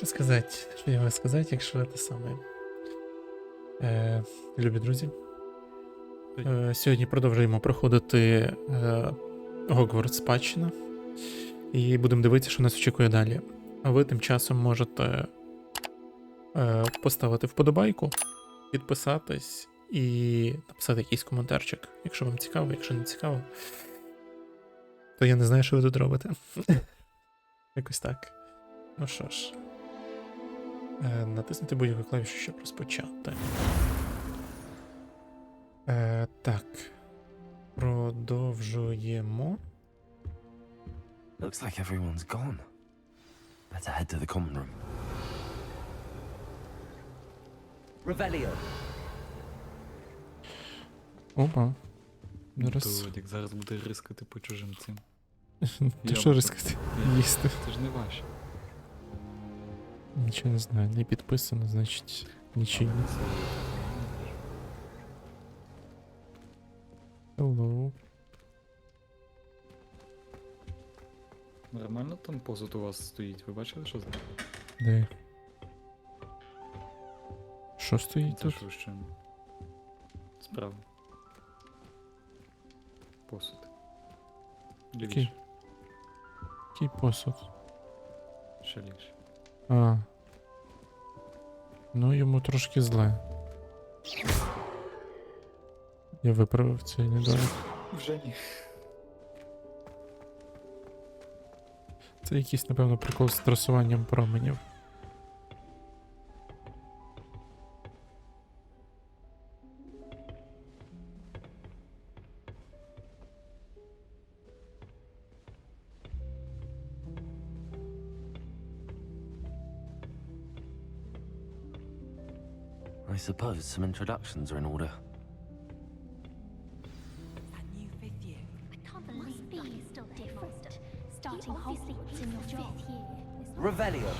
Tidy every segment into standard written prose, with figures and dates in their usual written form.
що сказати? Що я можу сказати, якщо те саме. Любі друзі. Сьогодні продовжуємо проходити Hogwarts спадщина. І будемо дивитися, що нас очікує далі. А ви тим часом можете поставити вподобайку, підписатись і написати якийсь коментарчик, якщо вам цікаво, якщо не цікаво, то я не знаю, що ви тут робите. Якось так. Ну що ж. Натиснути будь-яку клавішу, щоб розпочати. Так. Продовжуємо. Looks like everyone's gone. Better head to the common room. Revelio. Опа. Зараз. Толік зараз буде рискати по чужим цим. Ти що рискати? Їсти. Це ж не ваше. Нічого не знаю, не підписано, значить нічого. Hello. Нормально там посуд у вас стоїть, ви бачили, що це? Де? Що стоїть Це тут? що ще? Справа. Посуд. Лівіше. Який посуд? Ще лівіше. А. Ну, йому трошки зле. Я виправив цей недолік. Вже ні. Це якийсь, напевно, прикол з трасуванням променів. I suppose some introductions are in order. That new fifth year. I can't believe that is still different. Starting Hogwarts in your fifth year. Revelio.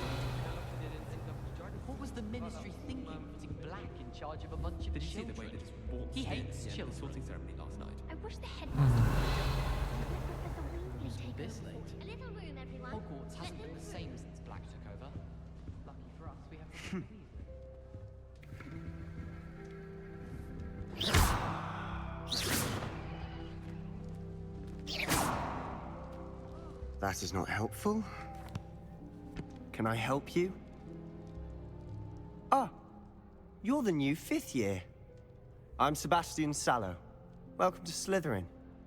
What was the ministry thinking, putting Black in charge of a bunch of children? He hates children. I wish the headmaster This late. a little room, everyone. Hogwarts hasn't been the same since Black took over. Lucky for us, we have to That is not helpful. Can I help you? Ah, you're the new fifth year. I'm Sebastien. Welcome to Slytherin.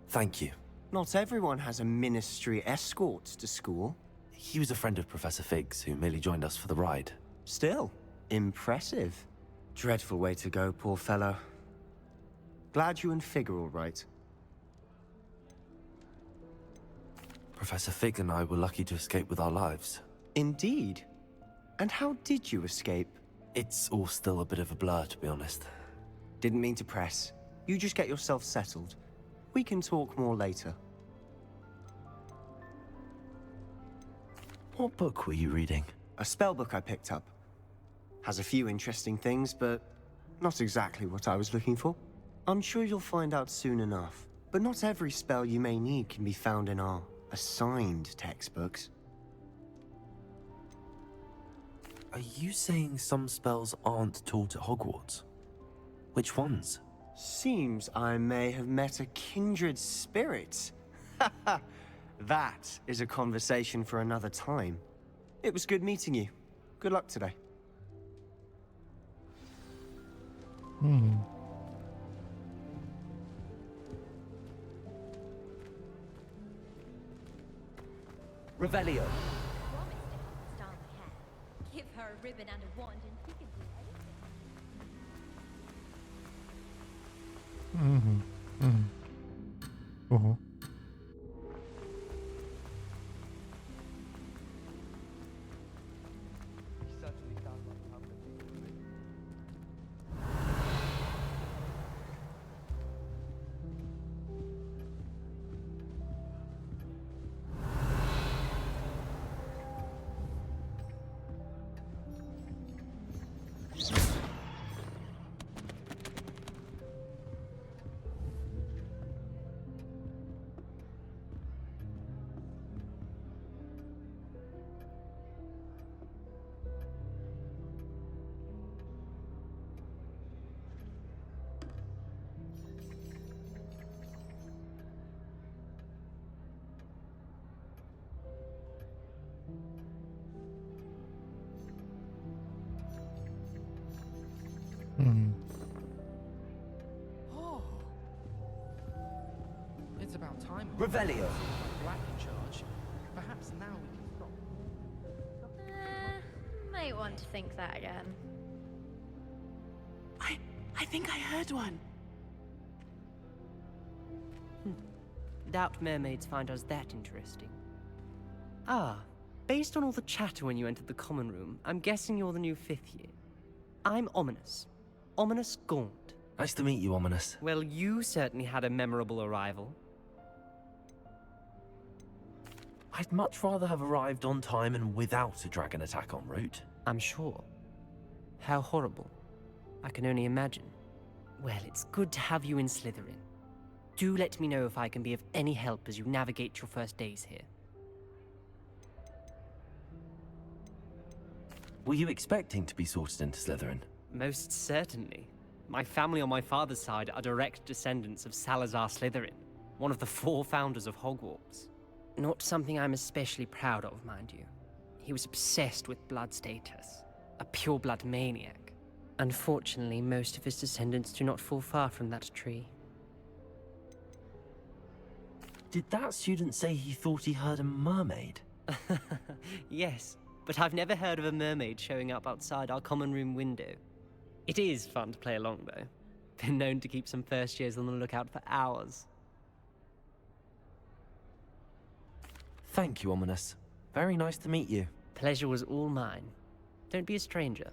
Thank you. Not everyone has a ministry escort to school. He was a friend of Professor Fig's who merely joined us for the ride. Still, impressive. Dreadful way to go, poor fellow. Glad you and Fig are all right. Professor Fig and I were lucky to escape with our lives. Indeed. And how did you escape? It's all still a bit of a blur, to be honest. Didn't mean to press. You just get yourself settled. We can talk more later. What book were you reading? A spell book I picked up. Has a few interesting things, but not exactly what I was looking for. I'm sure you'll find out soon enough. But not every spell you may need can be found in our assigned textbooks. Are you saying some spells aren't taught at Hogwarts? Which ones? Seems I may have met a kindred spirit. That is a conversation for another time. It was good meeting you. Good luck today. Revelio. Promised to style my hair. Give her a ribbon and a wand and she can do anything. Ого. time. Revelio. Black in charge. Perhaps now we can stop. Might want to think that again. I think I heard one. Doubt mermaids find us that interesting. Ah, based on all the chatter when you entered the common room, I'm guessing you're the new 5th year. I'm Ominous. Ominous Gaunt. Nice to meet you, Ominous. Well, you certainly had a memorable arrival. I'd much rather have arrived on time and without a dragon attack en route. I'm sure. How horrible. I can only imagine. Well, it's good to have you in Slytherin. Do let me know if I can be of any help as you navigate your first days here. Were you expecting to be sorted into Slytherin? Most certainly. My family on my father's side are direct descendants of Salazar Slytherin, one of the 4 founders of Hogwarts. Not something I'm especially proud of, mind you. He was obsessed with blood status, a pure-blood maniac. Unfortunately, most of his descendants do not fall far from that tree. Did that student say he thought he heard a mermaid? Yes, but I've never heard of a mermaid showing up outside our common room window. It is fun to play along, though. Been known to keep some first years on the lookout for hours. Thank you, Ominous. Very nice to meet you. Pleasure was all mine. Don't be a stranger.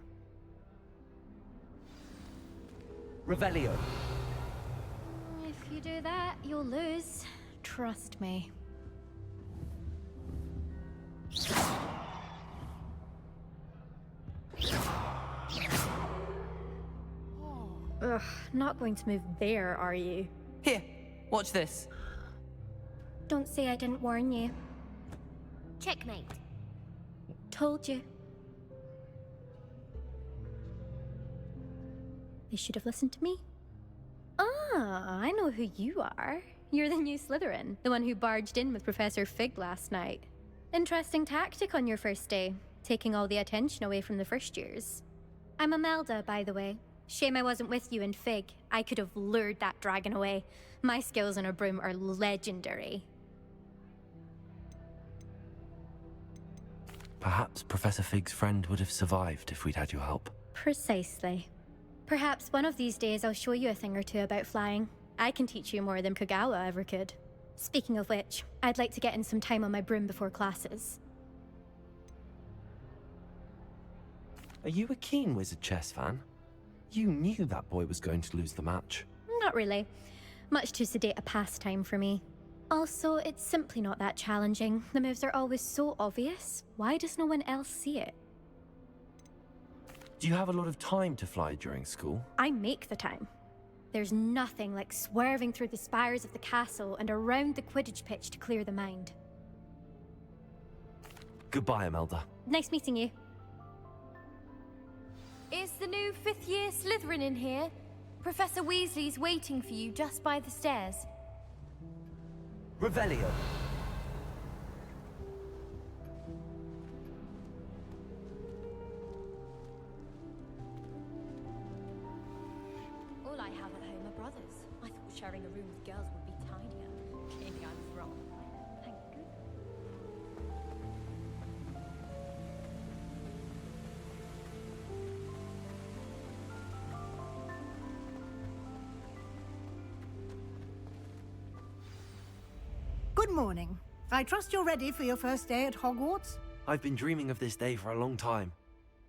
Revelio. If you do that, you'll lose. Trust me. Ugh, not going to move there, are you? Here, watch this. Don't say I didn't warn you. Checkmate. Told you. They should have listened to me. Ah, I know who you are. You're the new Slytherin, the one who barged in with Professor Fig last night. Interesting tactic on your first day, taking all the attention away from the first years. I'm Imelda, by the way. Shame I wasn't with you in Fig. I could have lured that dragon away. My skills on a broom are legendary. Perhaps Professor Fig's friend would have survived if we'd had your help. Precisely. Perhaps one of these days I'll show you a thing or two about flying. I can teach you more than Kagawa ever could. Speaking of which, I'd like to get in some time on my broom before classes. Are you a keen Wizard chess fan? You knew that boy was going to lose the match. Not really. Much too sedate a pastime for me. Also, it's simply not that challenging. The moves are always so obvious. Why does no one else see it? Do you have a lot of time to fly during school? I make the time. There's nothing like swerving through the spires of the castle and around the Quidditch pitch to clear the mind. Goodbye, Imelda. Nice meeting you. Is the new 5th year Slytherin in here? Professor Weasley's waiting for you just by the stairs. Revelio. All I have at home are brothers. I thought sharing a room with girls would be tidier. Clearly I was wrong. Thank goodness. Good morning. I trust you're ready for your first day at Hogwarts? I've been dreaming of this day for a long time.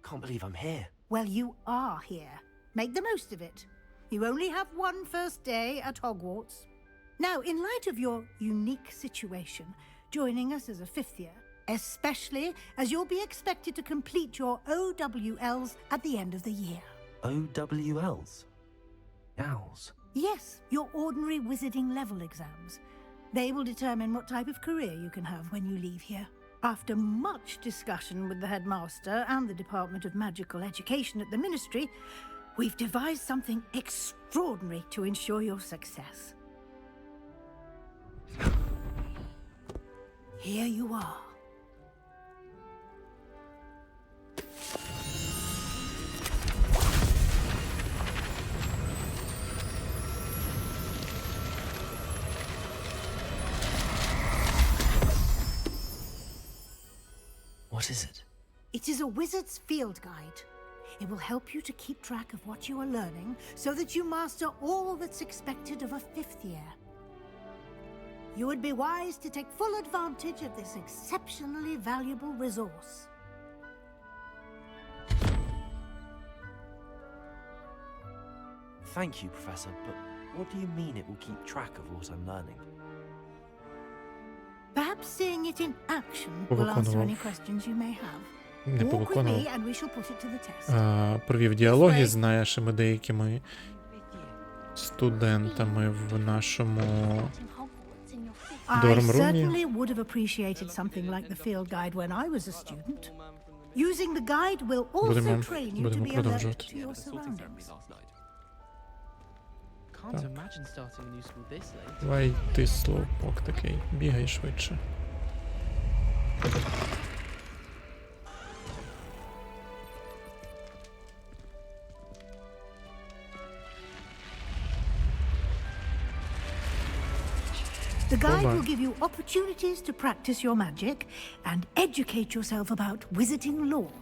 Can't believe I'm here. Well, you are here. Make the most of it. You only have one first day at Hogwarts. Now, in light of your unique situation, joining us as a 5th year, especially as you'll be expected to complete your OWLs at the end of the year. OWLs? Owls? Yes, your ordinary wizarding level exams. They will determine what type of career you can have when you leave here. After much discussion with the headmaster and the Department of Magical Education at the Ministry, we've devised something extraordinary to ensure your success. Here you are. What is it? It is a wizard's field guide. It will help you to keep track of what you are learning so that you master all that's expected of a 5th year. You would be wise to take full advantage of this exceptionally valuable resource. Thank you, Professor, but what do you mean it will keep track of what I'm learning? Perhaps seeing it in action will answer any questions you may have. Не Walk with повиконував. me and we shall put it to the test. Провів діалоги з нашими деякими студентами в нашому I дормрумі. certainly would have appreciated something like the field guide when I was a student. Using the guide will also Будемо train you to be alert продовжувати. to your surroundings. Can't imagine starting a new school this late. Давай ти слоупок такий, бігай швидше. The guide Oba. will give you opportunities to practice your magic and educate yourself about wizarding lore.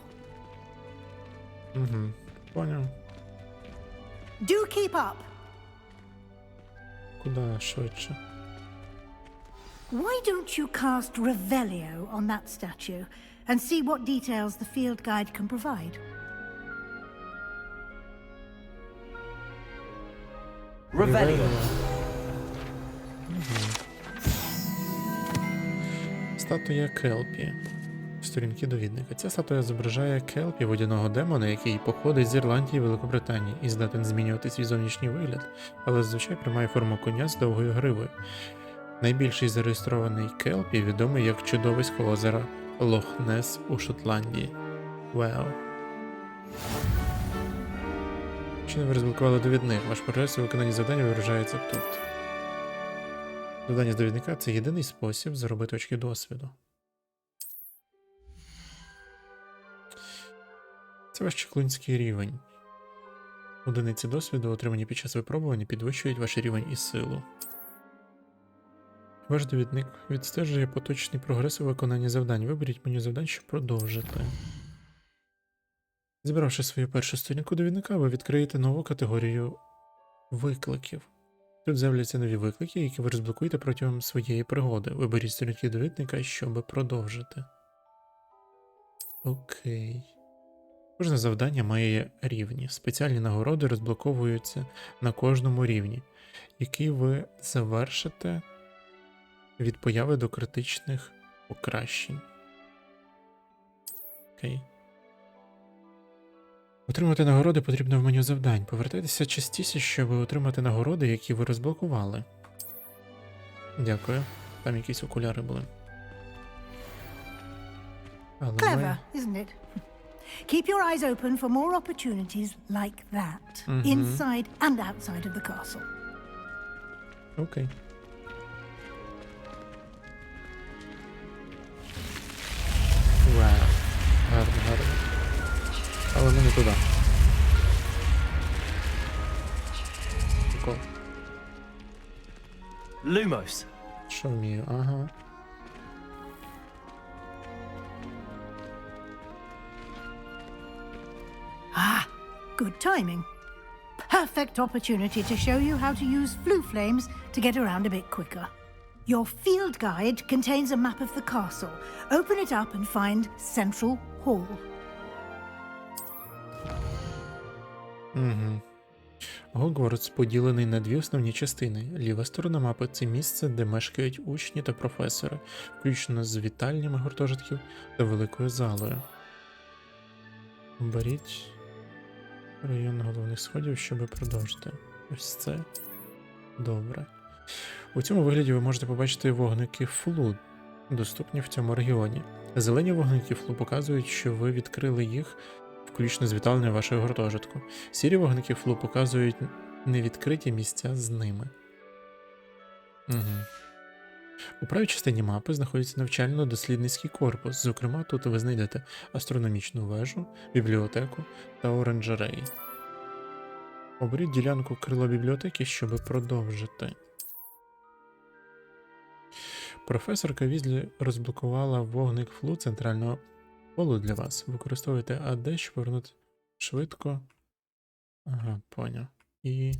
Угу, поняв. Do keep up. Куди швидше? Why don't you cast Revelio on that statue and see what details the field guide can provide? Revelio. Статуя Келпі. Сторінки довідника. Ця статуя зображає Келпі, водяного демона, який походить з Ірландії і Великобританії і здатен змінювати свій зовнішній вигляд, але зазвичай приймає форму коня з довгою гривою. Найбільший зареєстрований Келпі відомий як чудовисько озера Лох-Нес у Шотландії. Вау. Щойно ви розблокували довідник. Ваш прогрес у виконанні завдання виражається тут. Завдання з довідника – це єдиний спосіб заробити очки досвіду. Це ваш чаклунський рівень. Одиниці досвіду, отримані під час випробування, підвищують ваш рівень і силу. Ваш довідник відстежує поточний прогрес у виконанні завдань. Виберіть меню завдань, щоб продовжити. Зібравши свою першу сторінку довідника, ви відкриєте нову категорію викликів. Тут з'являться нові виклики, які ви розблокуєте протягом своєї пригоди. Виберіть сторінки довідника, щоб продовжити. Окей. Кожне завдання має рівні. Спеціальні нагороди розблоковуються на кожному рівні, який ви завершите від появи до критичних покращень. Окей. Отримати нагороди потрібно в меню завдань. Повертайтеся частіше, щоб отримати нагороди, які ви розблокували. Дякую. Там якісь окуляри були. Але Clever, isn't it? Keep your eyes open for more opportunities like that, inside and outside of the castle. Окей. Вау. Гарно, гарно. Але ми не туди. Прикол. Lumos. Що вмію? Ага. Ah, good timing. Perfect opportunity to show you how to use flue flames to get around a bit quicker. Your field guide contains a map of the castle. Open it up and find Central Hall. Угу. Гогвартс поділений на дві основні частини. Ліва сторона мапи – це місце, де мешкають учні та професори, включно з вітальнями гуртожитків та великою залою. Оберіть район головних сходів, щоб продовжити. Ось це. Добре. У цьому вигляді ви можете побачити вогники флу, доступні в цьому регіоні. Зелені вогники флу показують, що ви відкрили їх, включно з вітальною вашого гуртожитку. Сірі вогники флу показують невідкриті місця з ними. Угу. У правій частині мапи знаходиться навчально-дослідницький корпус. Зокрема, тут ви знайдете астрономічну вежу, бібліотеку та оранжереї. Оберіть ділянку крила бібліотеки, щоб продовжити. Професорка Візлі розблокувала вогник флу центрального Полу для вас. Використовуйте АД, щоб повернути швидко. Ага, поняв. І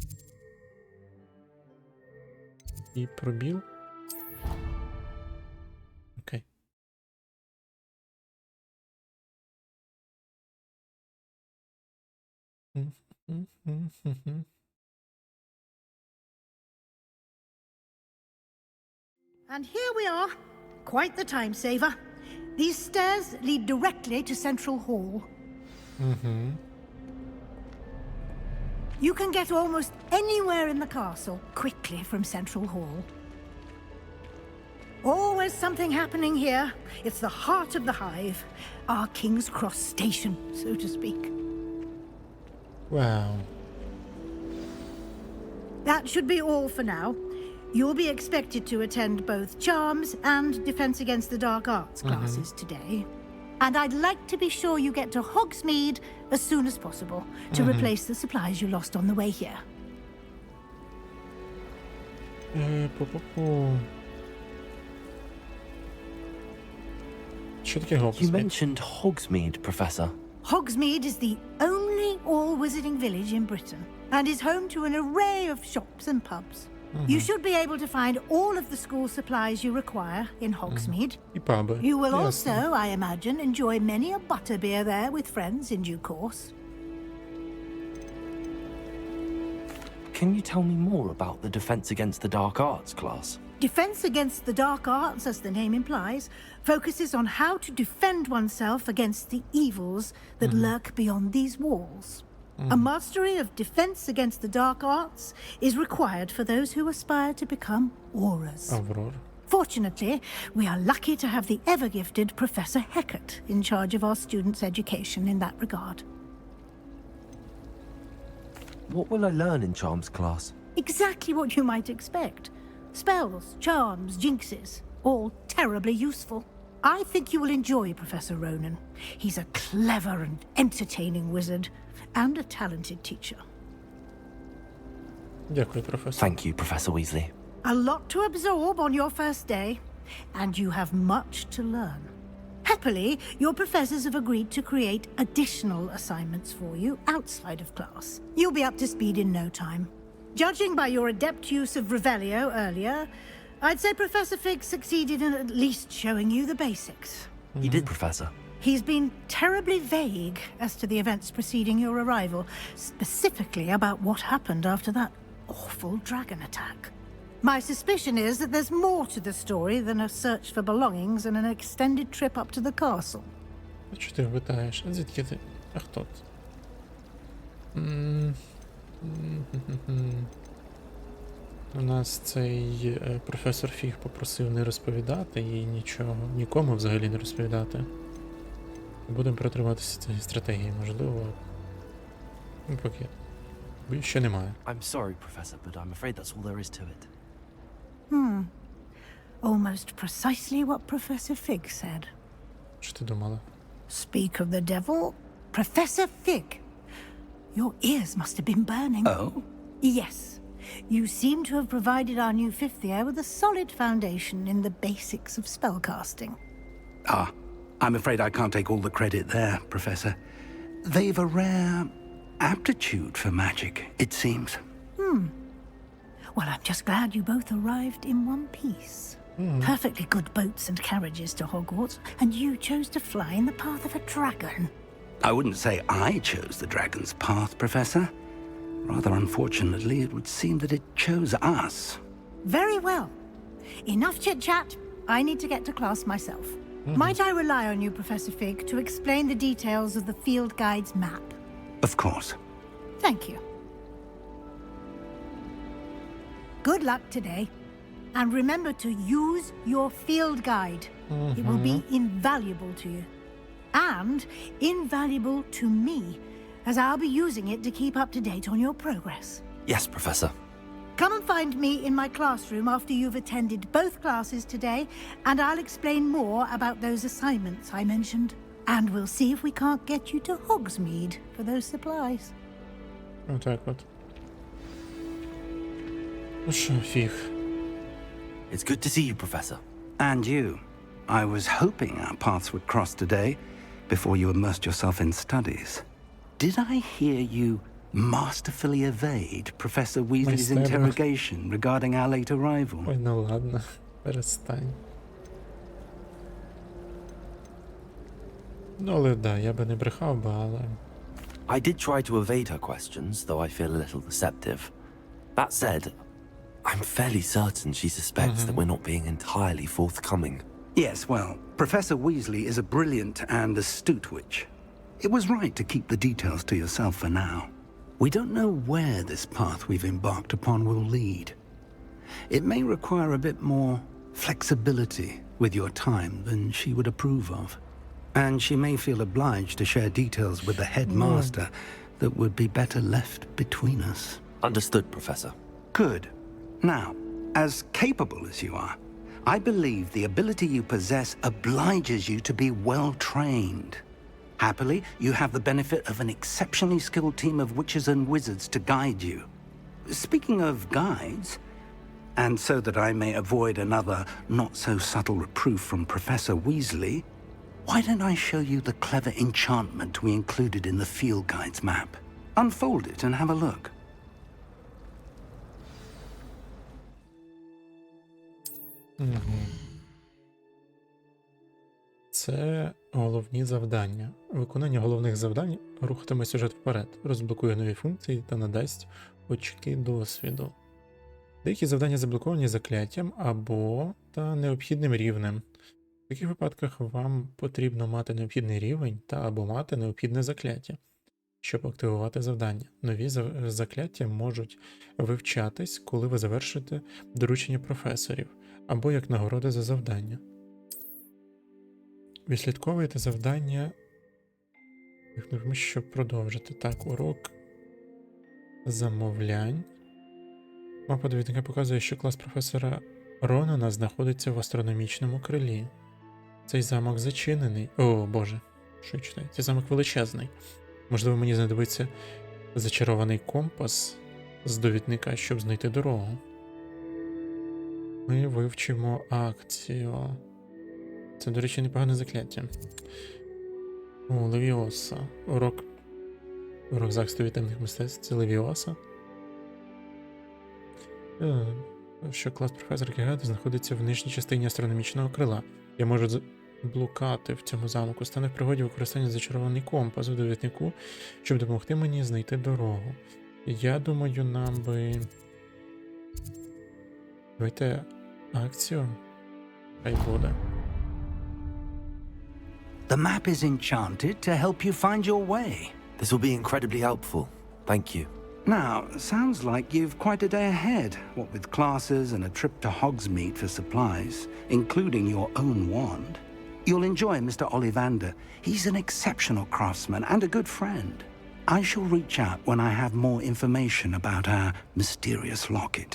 пробіл. Окей. And here we are. Quite the time saver. These stairs lead directly to Central Hall. You can get almost anywhere in the castle quickly from Central Hall. Always something happening here. It's the heart of the hive. Our King's Cross station, so to speak. Wow. That should be all for now. You'll be expected to attend both Charms and Defense Against the Dark Arts classes today. And I'd like to be sure you get to Hogsmeade as soon as possible to replace the supplies you lost on the way here. Що таке You Hogsmeade? mentioned Hogsmeade, Professor. Hogsmeade is the only all-wizarding village in Britain and is home to an array of shops and pubs. You should be able to find all of the school supplies you require in Hogsmeade. І паби. You will Ясно. also, I imagine, enjoy many a butterbeer there with friends in due course. Can you tell me more about the Defense Against the Dark Arts class? Defense Against the Dark Arts, as the name implies, focuses on how to defend oneself against the evils that lurk beyond these walls. A mastery of Defense Against the Dark Arts is required for those who aspire to become auras. Аврора. Fortunately, we are lucky to have the ever-gifted Professor Hecat in charge of our students' education in that regard. What will I learn in Charms class? Exactly what you might expect. Spells, charms, jinxes, all terribly useful. I think you will enjoy Professor Ronan. He's a clever and entertaining wizard, and a talented teacher. Дякую, професор. Thank you, Professor Weasley. A lot to absorb on your first day, and you have much to learn. Happily, your professors have agreed to create additional assignments for you outside of class. You'll be up to speed in no time. Judging by your adept use of Revelio earlier, I'd say Professor Fig succeeded in at least showing you the basics. You did, Professor. He's been terribly vague as to the events preceding your arrival, specifically about what happened after that awful dragon attack. My suspicion is that there's more to the story than a search for belongings and an extended trip up to the castle. Що ти питаєш? А звідки ти? А хто ти? У нас цей професор Фіг попросив не розповідати їй нічого, нікому взагалі не розповідати. Будемо притриматися цієї стратегії, можливо. Ну, поки. Ще немає. I'm sorry, Professor, but I'm afraid that's all there is to it. Almost precisely what Professor Fig said. Що ти думала? Speak of the devil, Professor Fig. Your ears must have been burning. Oh? Yes. You seem to have provided our new fifth year with a solid foundation in the basics of spellcasting. Ah, I'm afraid I can't take all the credit there, Professor. They've a rare aptitude for magic, it seems. Well, I'm just glad you both arrived in one piece. Perfectly good boats and carriages to Hogwarts, and you chose to fly in the path of a dragon. I wouldn't say I chose the dragon's path, Professor. Rather unfortunately, it would seem that it chose us. Very well. Enough chit-chat. I need to get to class myself. Might I rely on you, Professor Fig, to explain the details of the field guide's map? Of course. Thank you. Good luck today. And remember to use your field guide. It will be invaluable to you. And invaluable to me, as I'll be using it to keep up to date on your progress. Yes, Professor. Come and find me in my classroom after you've attended both classes today, and I'll explain more about those assignments I mentioned. And we'll see if we can't get you to Hogsmeade for those supplies. Отак от. Ну що, Фіг. It's good to see you, Professor. And you. I was hoping our paths would cross today, before you immersed yourself in studies. Did I hear you masterfully evade Professor Weasley's Майстерно. interrogation regarding our late arrival? Ой, ну ладно, перестань. Ну, але да, я би не брехав би, але... I did try to evade her questions, though I feel a little deceptive. That said, I'm fairly certain she suspects that we're not being entirely forthcoming. Yes, well, Professor Weasley is a brilliant and astute witch. It was right to keep the details to yourself for now. We don't know where this path we've embarked upon will lead. It may require a bit more flexibility with your time than she would approve of. And she may feel obliged to share details with the headmaster that would be better left between us. Understood, Professor. Good. Now, as capable as you are, I believe the ability you possess obliges you to be well trained. Happily, you have the benefit of an exceptionally skilled team of witches and wizards to guide you. Speaking of guides, and so that I may avoid another not-so-subtle reproof from Professor Weasley, why don't I show you the clever enchantment we included in the field guide's map? Unfold it and have a look. Це головні завдання. Виконання головних завдань рухатиме сюжет вперед, розблокує нові функції та надасть очки досвіду. Деякі завдання заблоковані закляттям або та необхідним рівнем. В таких випадках вам потрібно мати необхідний рівень та або мати необхідне закляття, щоб активувати завдання. Нові закляття можуть вивчатись, коли ви завершите доручення професорів, або як нагорода за завдання. Відслідковуєте завдання, щоб продовжити. Так, урок замовлянь. Мапа довідника показує, що клас професора Ронана знаходиться в астрономічному крилі. Цей замок зачинений. О, Боже, що я читаю? Цей замок величезний. Можливо, мені знадобиться зачарований компас з довідника, щоб знайти дорогу. Ми вивчимо Акіо. Це, до речі, непогане закляття. О, Левіоса. Урок захисту від темних мистецтв. Це Левіоса. Що клас професора Загадки знаходиться в нижній частині астрономічного крила. Я можу блукати в цьому замку. Стане в пригоді використання зачарований компас у довіднику, щоб допомогти мені знайти дорогу. Я думаю, нам би... Давайте Акіо. Хай буде. The map is enchanted to help you find your way. This will be incredibly helpful. Thank you. Now, sounds like you've quite a day ahead, what with classes and a trip to Hogsmeade for supplies, including your own wand. You'll enjoy Mr. Ollivander. He's an exceptional craftsman and a good friend. I shall reach out when I have more information about our mysterious locket.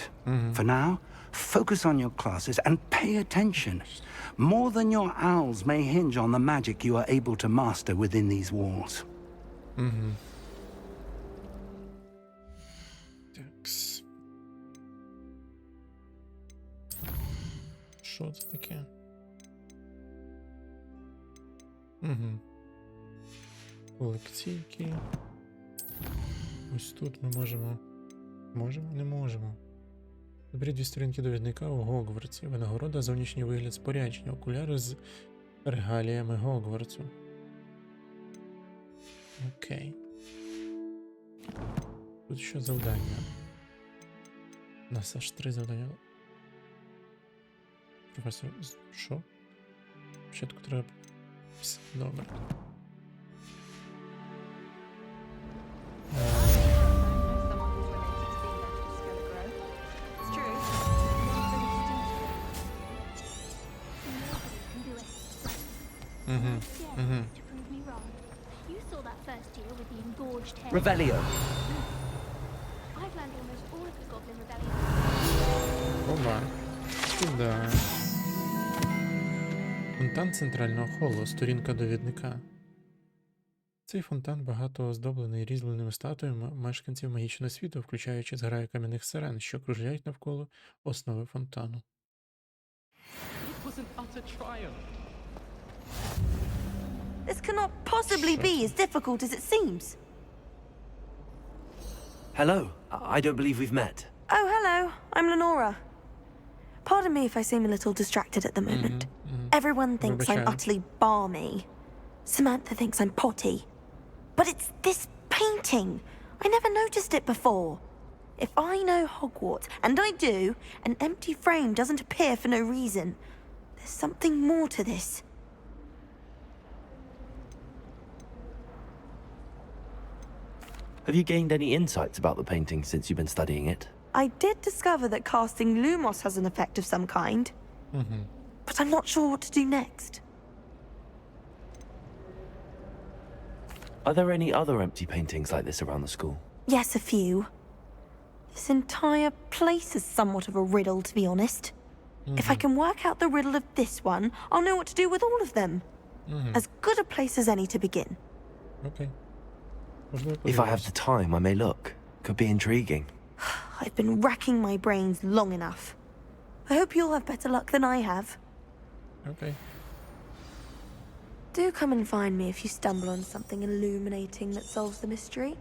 For now, focus on your classes and pay attention. More than your owls may hinge on the magic you are able to master within these walls. Такс. Що це таке? Лекційки. Ось тут ми можемо... Можемо? Не можемо. Добрі 2 сторінки довідника у Гогвартсі. Винагорода, зовнішній вигляд спорядження, окуляри з регаліями Гогвартсу. Окей. Тут що завдання? У нас аж 3 завдання. Професор, що? Спочатку треба... Добре. Revelio. I've learned almost all of the Goblin Rebellion. Оба. Сюда. Фонтан центрального холу, сторінка довідника. Цей фонтан багато оздоблений різьбленими статуями мешканців магічного світу, включаючи зграю кам'яних сирен, що кружляють навколо основи фонтану. It was an utter triumph. This cannot possibly be as difficult as it seems. Hello. I don't believe we've met. Oh, hello. I'm Lenora. Pardon me if I seem a little distracted at the moment. Everyone thinks I'm utterly balmy. Samantha thinks I'm potty. But it's this painting. I never noticed it before. If I know Hogwarts, and I do, an empty frame doesn't appear for no reason. There's something more to this. Have you gained any insights about the painting since you've been studying it? I did discover that casting Lumos has an effect of some kind. But I'm not sure what to do next. Are there any other empty paintings like this around the school? Yes, a few. This entire place is somewhat of a riddle, to be honest. If I can work out the riddle of this one, I'll know what to do with all of them. As good a place as any to begin. Окей. If I have the time, I may look. Could be intriguing. I've been racking my brains long enough. I hope you'll have better luck than I have. Окей. Do come and find me if you stumble on something illuminating that solves the mystery.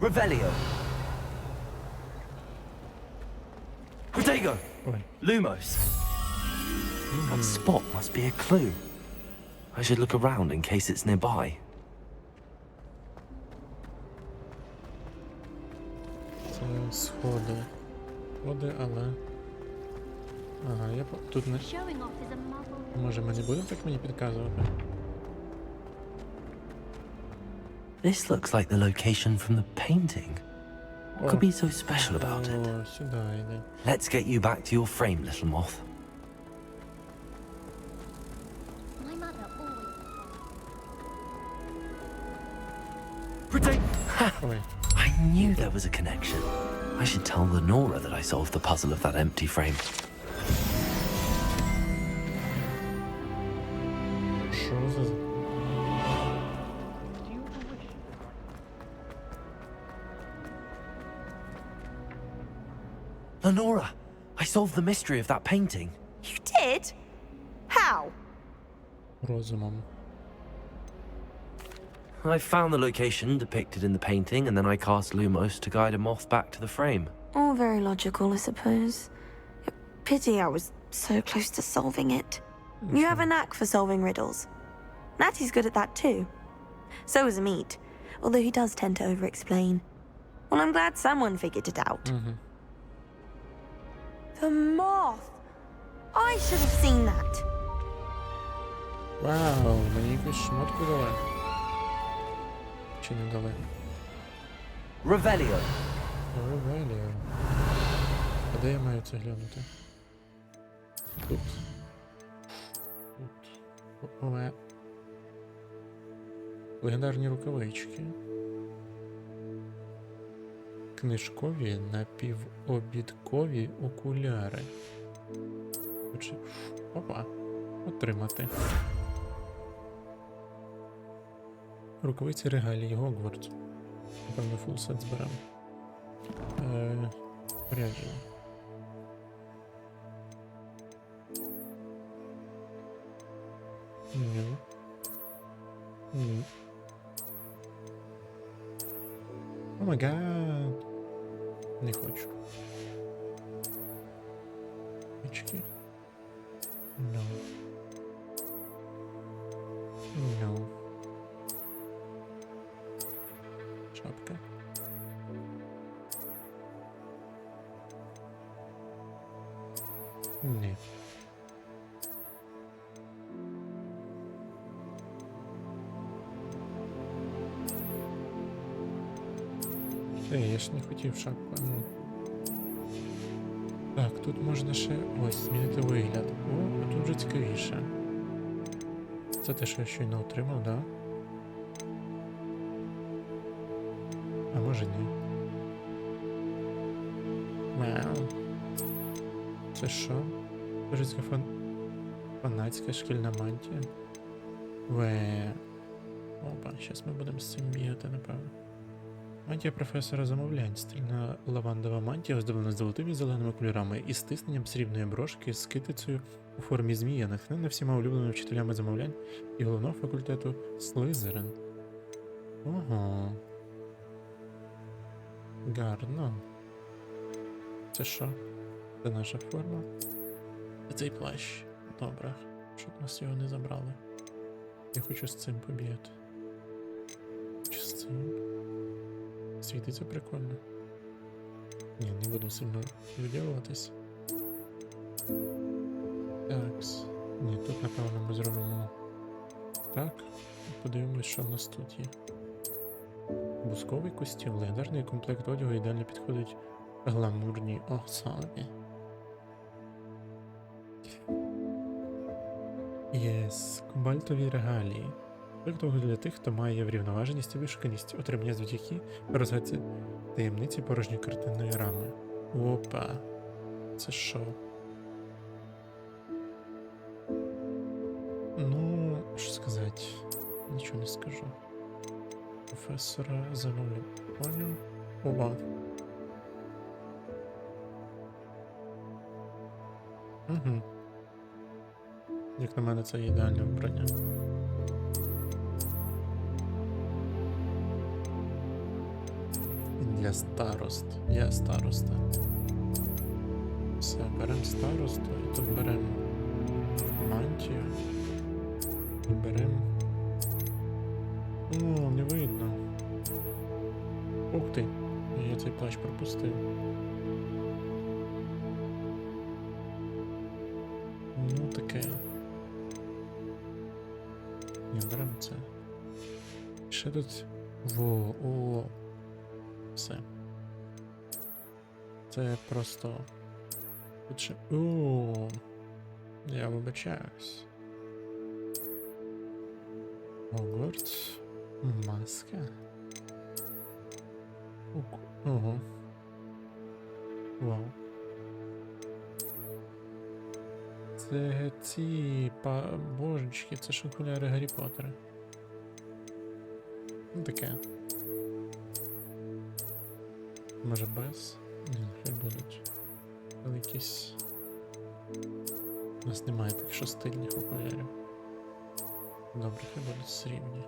Revelio. Protego. Ой. Lumos. That spot must be a clue. I should look around in case it's nearby. Це сходи. Сходи, але... Ага, тут не... Може ми не будемо так мені підказувати? This looks like the location from the painting. What could be so special about it? О, сюди йде. Let's get you back to your frame, little moth. My mother always. Protect! Ой. I knew there was a connection. I should tell Lenora that I solved the puzzle of that empty frame. Що за... Lenora, I solved the mystery of that painting. You did? How? Розумом. I found the location depicted in the painting, and then I cast Lumos to guide a moth back to the frame. All very logical, I suppose. Pity I was so close to solving it. You have a knack for solving riddles. Natty's good at that too. So is Amit, although he does tend to over-explain. Well, I'm glad someone figured it out. The moth! I should have seen that. Вау, мені якусь шмотку дали. Чи не дали? Revelio. Ревеліо. А де я маю це глянути? Тут. Тут. Оле. Легендарні рукавички. Книжкові напівобідкові окуляри. Опа. Отримати. Рукавиці регалії Hogwarts. Напевно, фулсет зберемо. Порядження. Ні. Ні. О май гад. Не хочу. Очки. No. No. Шапка. Ні. Я ж не хотів шапку. Ну. Так, тут можна ще ось змінити вигляд. О, тут вже цікавіше. Це те, що я щойно отримав, да? А може ні. Вау. Це що? Дуже фанатська шкільна мантія. Опа, зараз ми будемо з цим бігати, напевно. Мантія професора замовлянь. Стильна лавандова мантія, оздоблена золотими і зеленими кольорами і стисненням срібної брошки з китицею у у формі змія, натхнена всіма улюбленими вчителями замовлянь і головного факультету Слизерин. Ого. Гарно. Це що? Це наша форма? Це цей плащ. Добре. Щоб нас його не забрали. Я хочу з цим побігати. Чи з цим? Світиться прикольно. Ні, не буду сильно виділуватись. Такс. Ні, тут напевно ми зробимо так. Подивимось, що в нас тут є. Бусковий костюм. Легендарний комплект одягу ідеально підходить гламурній особі. Єс. Кобальтові регалії. Комплект для тих, хто має врівноваженість і вишуканість. Отримання завдяки розгадці таємниці порожньої картинної рами. Опа. Це що? Ну, що сказати? Нічого не скажу. Професора замовлянь. Поняв? Ова. Угу. Як на мене, це ідеальне вбрання. Для старост. Я староста. Все, беремо старосту і тут беремо мантію. І беремо... О, не видно. Ух ти, я цей плащ пропустив. Ну таке. Не беремо це. Ще тут... Во, о. Все. Це просто... Тут ще... О, я вибачаюсь. Hogwarts. Маска. Ого. Вау. Це ці божечки, це ж окуляри Гаррі Поттера. Ну таке. Може без? Ні, хай будуть. Але якісь... У нас немає поки що стильних окулярів. Добре, хай будуть срібні.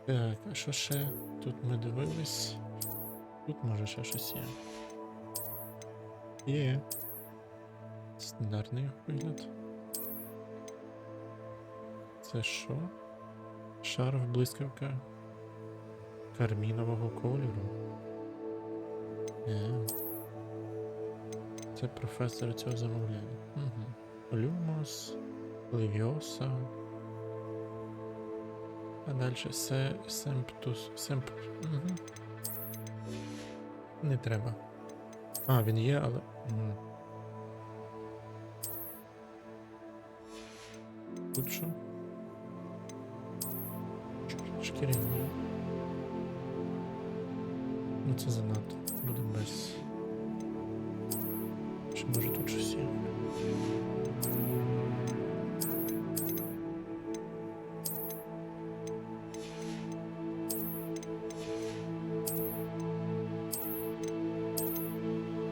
Так, а що ще? Тут ми дивились. Тут може ще щось є. Є. Стандартний вигляд. Це що? Шарф блискавка кармінового кольору. Це професор цього замовляння. Угу. Люмос, Левіоса. А далі Семптус. Угу. Не треба. А, він є, але... Угу. Тут що? Шкіряні. Ну це занадто. Буде без... Чи може тут щось є?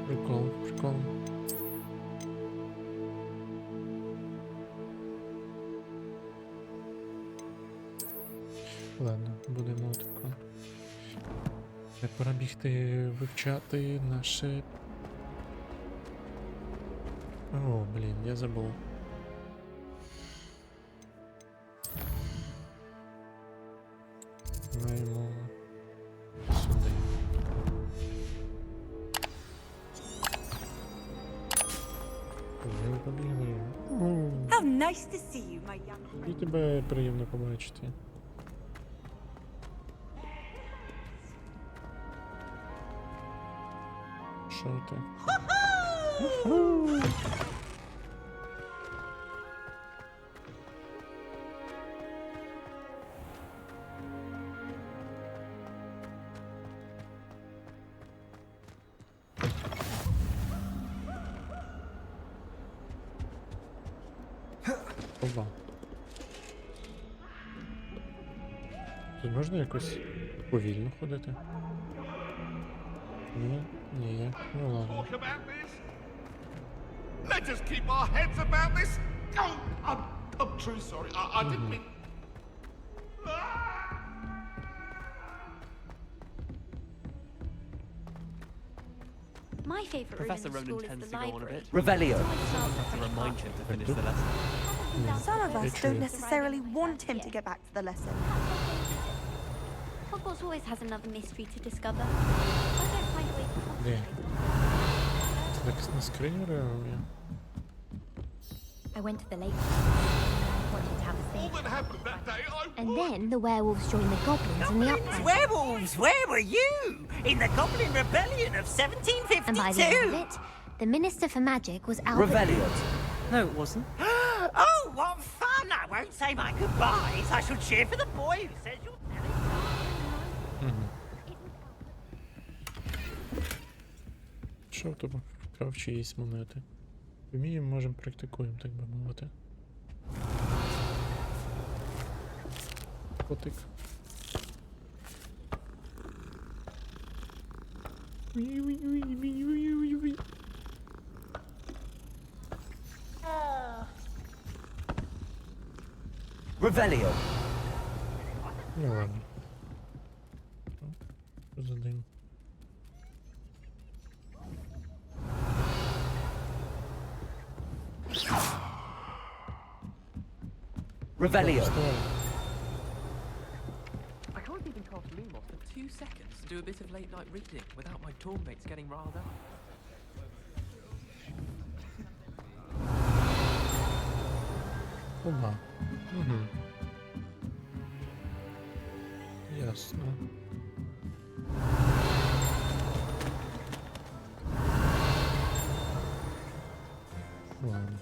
Прикол, прикол. Ладно, будемо тако. Пора бігти вивчати наше... О, блін, я забув. Маємо сюди. How nice to see you, my young. І тебе приємно побачити. Що ти? Оба. Тут можна якось повільно ходити? Ні, ні, ну ладно. Let us keep our heads about this. Oh, I'm truly sorry. I didn't mean... My favourite Professor room in Ronan school tends is to the go on a library. bit. Revelio. Have to remind him to finish the lesson. Some of us don't necessarily want him to get back to the lesson. Hogwarts always has another mystery to discover. I don't find a way to Де? concentrate. Це так на скрині реагує. I went to the lake. Wanted to have a All think. that happened that day, And then the werewolves joined the goblins in the uprising. Werewolves, where were you? In the Goblin Rebellion of 1752? And by the end of it, the Minister for Magic was Albert. Revelio. No, it wasn't. Oh, what fun! I won't say my goodbyes. I shall cheer for the boy who says you're very Що в тебе? Вкрав чиїсь монети. Вміємо, можемо, практикуємо, так би мовити. Котик. Revelio. Ну ладно. Що за дим? Revelio. I can't even cast Lumos for 2 seconds to do a bit of late night reading without my dorm mates getting riled up. Оба. Угу. Ясно. Ладно.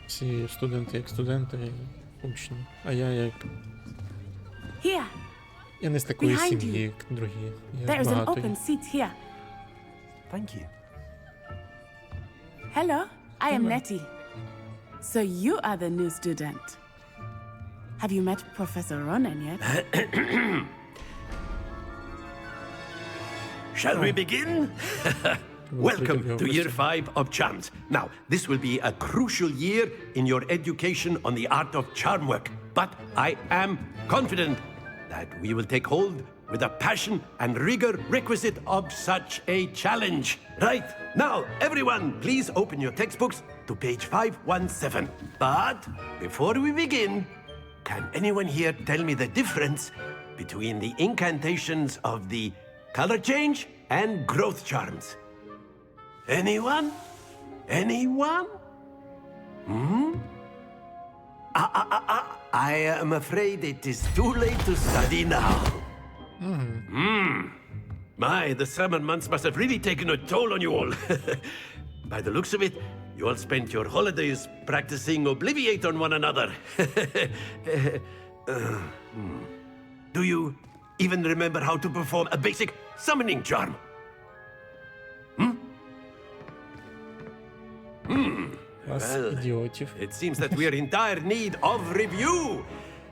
Всі студенти як студенти, учні. А я як... Here, Я не з такої Behind сім'ї, як другі. Я there is an багатий. open seat here. Thank you. Hello, I am Hello. Nettie. So you are the new student. Have you met Professor Ronan yet? Shall we begin? Welcome to year 5 of charms. Now, this will be a crucial year in your education on the art of charm work. But I am confident that we will take hold with the passion and rigor requisite of such a challenge. Right, now, everyone, please open your textbooks to page 517. But before we begin, can anyone here tell me the difference between the incantations of the color change and growth charms? Anyone? Anyone? I am afraid it is too late to study now. My, the summer months must have really taken a toll on you all. By the looks of it, you all spent your holidays practicing Obliviate on one another. Do you even remember how to perform a basic summoning charm? Idiotive. It seems that we are in dire need of review.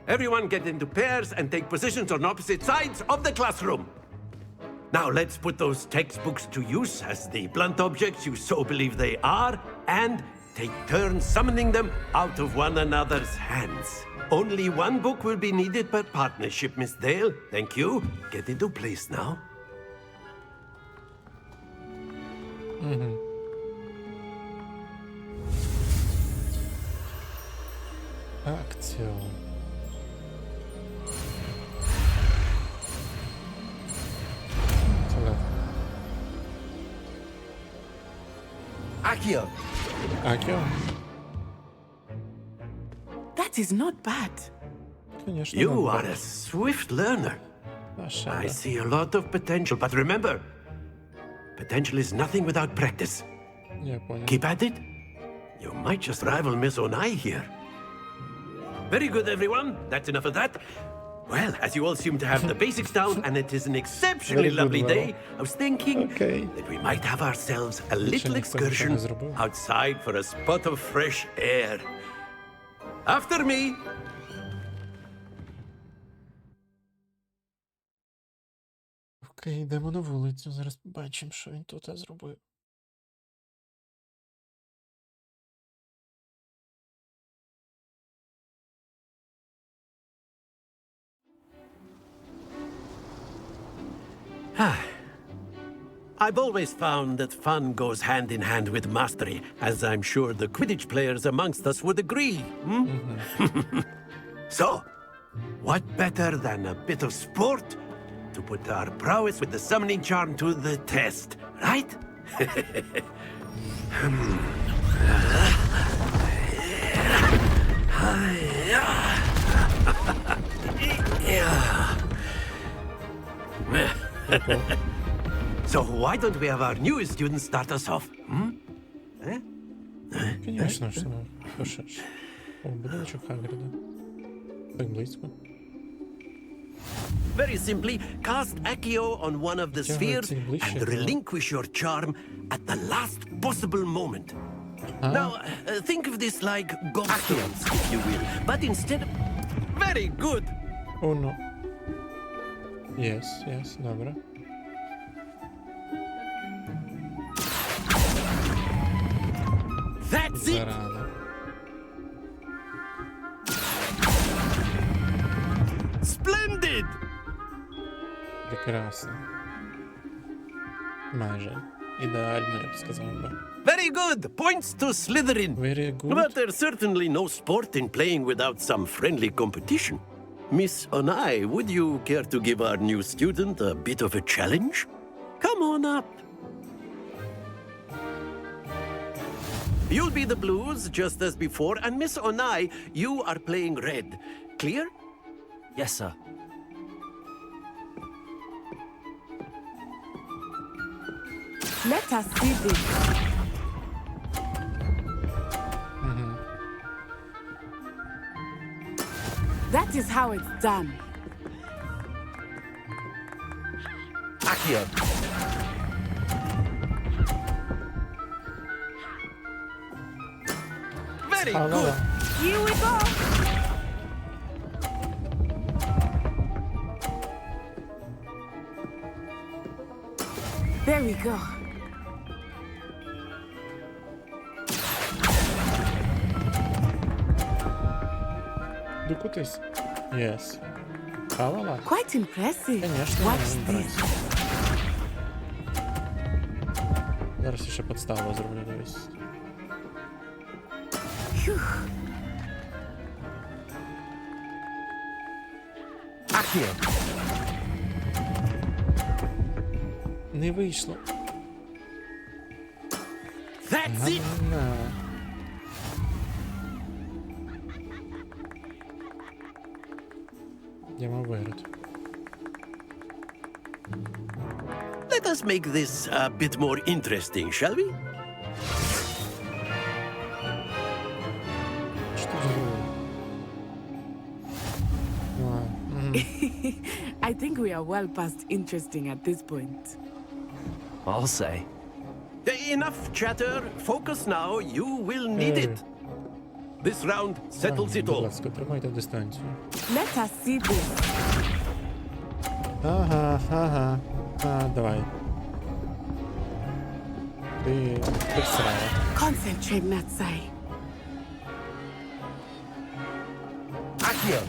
Everyone get into pairs and take positions on opposite sides of the classroom. Now let's put those textbooks to use as the blunt objects you so believe they are, and take turns summoning them out of one another's hands. Only one book will be needed per partnership, Miss Dale. Thank you. Get into place now. Акціо. Це легко. Akio. Акіо? That is not bad. Конечно, You надо. are a swift learner. Наша, I да. see a lot of potential, but remember, potential is nothing without practice. Я понял. Keep at it. You might just rival Miss Onai here. Very good, everyone. That's enough of that. Well, as you all seem to have the basics down, and it is an exceptionally Very good, lovely well. day, I was thinking Okay. that we might have ourselves a little ніхто нічого excursion не зробив. outside for a spot of fresh air. After me. Окей, йдемо на вулицю. Зараз побачимо, що він тут зробив. I've always found that fun goes hand in hand with mastery, as I'm sure the Quidditch players amongst us would agree. So, what better than a bit of sport to put our prowess with the summoning charm to the test, right? So why don't we have our newest student start us off? Конечно, що пишеш. О, будиночок Хагрида. Так близько. Very simply, cast Akio on one of the spheres and relinquish your charm at the last possible moment. Now, think of this like gobstones, if you will, but instead of... Very good! Oh no. Yes, добре. That's it! Зарано. Splendid! Прекрасно. Майже. Ідеально, я б сказав би. Very good! Points to Slytherin! Very good. But there's certainly no sport in playing without some friendly competition. Miss Onai, would you care to give our new student a bit of a challenge? Come on up. You'll be the blues, just as before, and Miss Onai, you are playing red. Clear? Yes, sir. Let us see this. That is how it's done. Akio. Very good. Here we go. There we go. Докутись. Yes. Ла-ла-ла. Quite impressive. Конечно, Watch мені this. нравится. Зараз ще підставу зроблю, дивись. Akio. Не вийшло. That's it! Я виграти. Let us make this a bit more interesting, shall we? Що ти зробив? I think we are well past interesting at this point. I'll say. Enough chatter. Focus now. You will need it. This round settles it Будь all. ласка, тримайте дистанцію. Let us see this. Ага. Давай. Ти всрала. Concentrate, Natsai. Akio.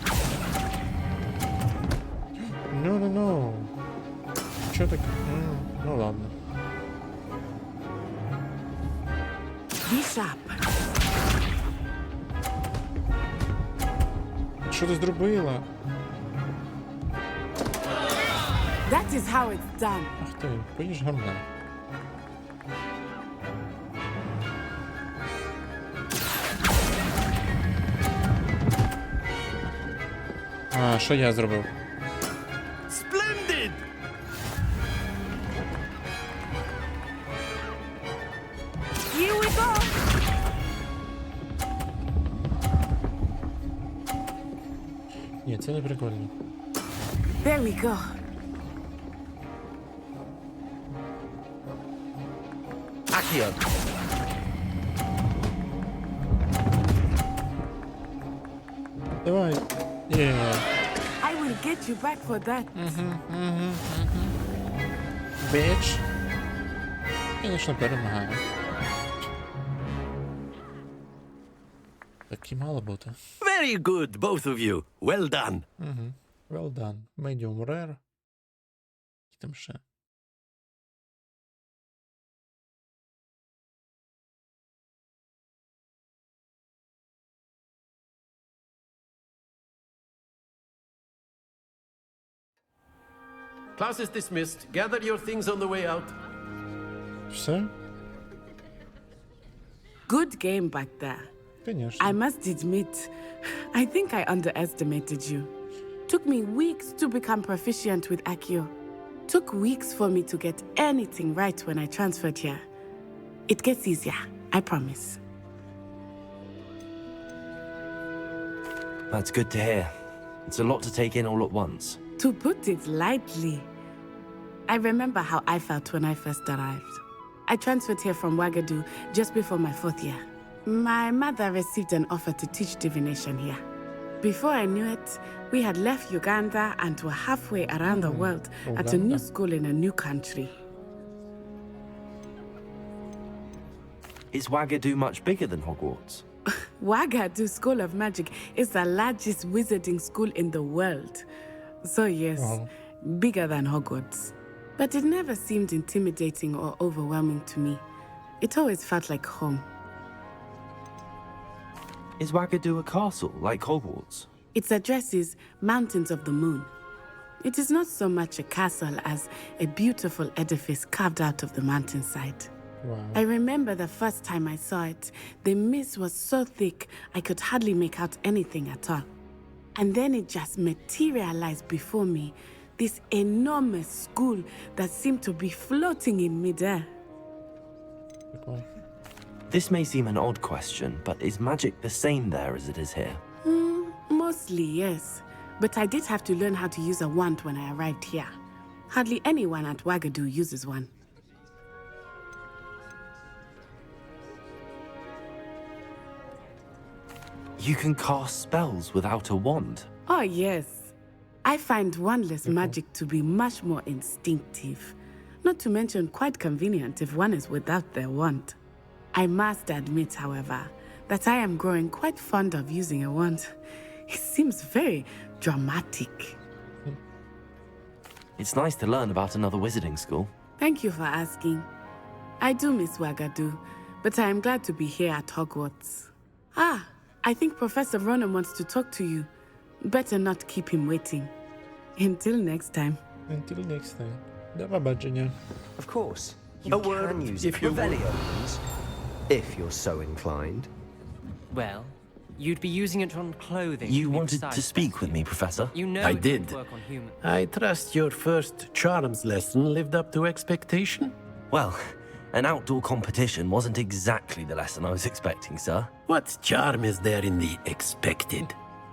Ну. Чо так? Ну ладно. Be sharp. Що ти зробила? That is how it's done. Ах ти, поїж гамна. А, що я зробив? Splendid! Here we go. Ні, це не прикольно. There we go. Akio. Давай. Yeah. I will get you back for that. bitch. Звісно, перемагає. Так і мало бути. Very good, both of you. Well done. Well done. Medium rare. І там ще. Class is dismissed. Gather your things on the way out. Все? Good game back there. Конечно. I must admit, I think I underestimated you. Took me weeks to become proficient with Akio. Took weeks for me to get anything right when I transferred here. It gets easier, I promise. That's good to hear. It's a lot to take in all at once. To put it lightly, I remember how I felt when I first arrived. I transferred here from Ouagadougou just before my 4th year. My mother received an offer to teach divination here. Before I knew it, we had left Uganda and were halfway around the world at a new school in a new country. Is Ouagadougou much bigger than Hogwarts? Ouagadougou School of Magic is the largest wizarding school in the world. So yes, bigger than Hogwarts. But it never seemed intimidating or overwhelming to me. It always felt like home. Is Ouagadougou a castle, like Hogwarts? Its address is Mountains of the Moon. It is not so much a castle as a beautiful edifice carved out of the mountainside. Wow. I remember the first time I saw it, the mist was so thick I could hardly make out anything at all. And then it just materialized before me, this enormous school that seemed to be floating in midair. Okay. This may seem an odd question, but is magic the same there as it is here? Mostly, yes. But I did have to learn how to use a wand when I arrived here. Hardly anyone at Ouagadougou uses one. You can cast spells without a wand? Oh, yes. I find wandless magic to be much more instinctive. Not to mention quite convenient if one is without their wand. I must admit, however, that I am growing quite fond of using a wand. It seems very dramatic. It's nice to learn about another wizarding school. Thank you for asking. I do miss Ouagadougou, but I am glad to be here at Hogwarts. Ah, I think Professor Ronan wants to talk to you. Better not keep him waiting. Until next time. Until next time. До побачення. Of course. You can use it. Revelio, please. If you're so inclined. Well, you'd be using it on clothing. You wanted to speak with me, Professor? You know I it did. would work on humans. I trust your first charms lesson lived up to expectation? Well, an outdoor competition wasn't exactly the lesson I was expecting, sir. What charm is there in the expected?